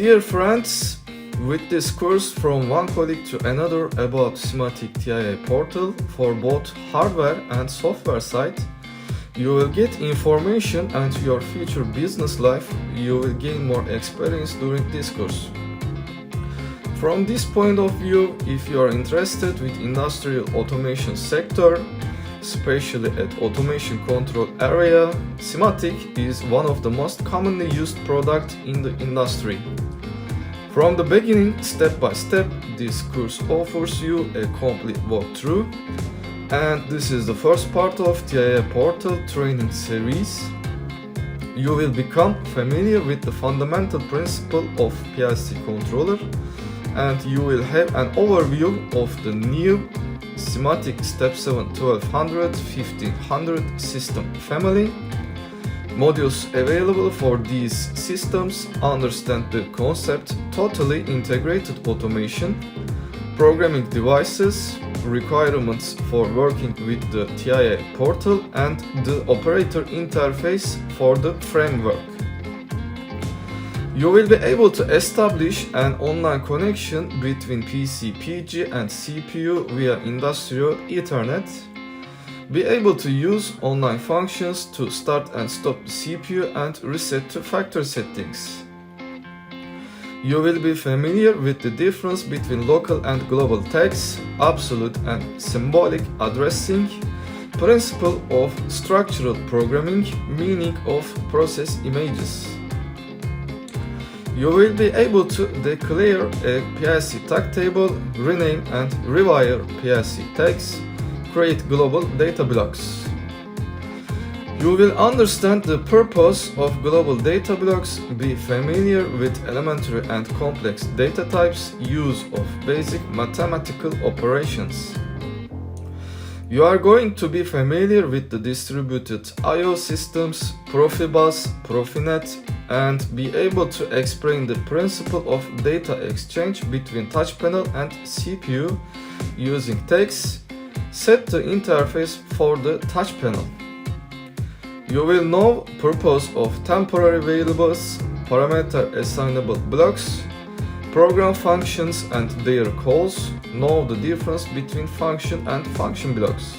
Dear friends, with this course from one colleague to another about SIMATIC TIA portal for both hardware and software side, you will get information and your future business life you will gain more experience during this course. From this point of view, if you are interested with industrial automation sector, especially at automation control area, SIMATIC is one of the most commonly used product in the industry. From the beginning, step by step, this course offers you a complete walkthrough, and this is the first part of TIA Portal training series. You will become familiar with the fundamental principle of PLC controller, and you will have an overview of the new SIMATIC Step 7 1200 1500 system family. Modules available for these systems understand the concept totally integrated automation, programming devices, requirements for working with the TIA portal, and the operator interface for the framework. You will be able to establish an online connection between PC, PG and CPU via industrial Ethernet, be able to use online functions to start and stop the CPU and reset to factory settings. You will be familiar with the difference between local and global tags, absolute and symbolic addressing, principle of structural programming, meaning of process images. You will be able to declare a PLC tag table, rename and rewire PLC tags, create global data blocks. You will understand the purpose of global data blocks, be familiar with elementary and complex data types, use of basic mathematical operations. You are going to be familiar with the distributed I/O systems, Profibus, Profinet, and be able to explain the principle of data exchange between touch panel and CPU using tags, set the interface for the touch panel. You will know purpose of temporary variables, parameter assignable blocks, program functions and their calls, know the difference between function and function blocks.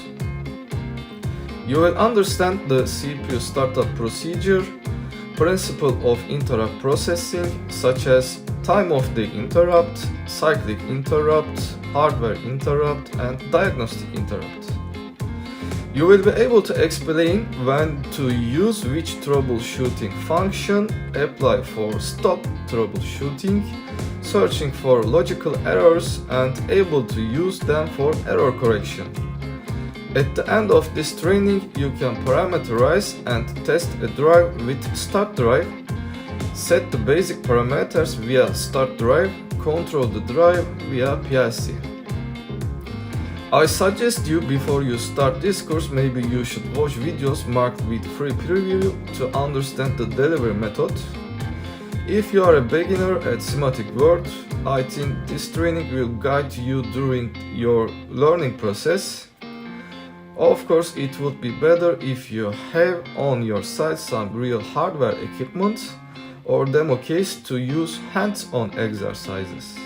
You will understand the CPU startup procedure, principle of interrupt processing such as time of day interrupt, cyclic interrupt, hardware interrupt and diagnostic interrupt. You will be able to explain when to use which troubleshooting function, apply for stop troubleshooting, searching for logical errors and able to use them for error correction. At the end of this training, you can parameterize and test a drive with start drive, set the basic parameters via start drive, control the drive via PLC. I suggest you before you start this course, maybe you should watch videos marked with free preview to understand the delivery method. If you are a beginner at SIMATIC world, I think this training will guide you during your learning process. Of course, it would be better if you have on your side some real hardware equipment or demo case to use hands-on exercises.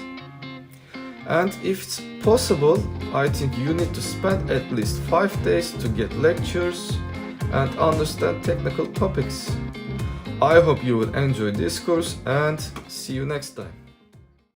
And if it's possible, I think you need to spend at least 5 days to get lectures and understand technical topics. I hope you will enjoy this course and see you next time.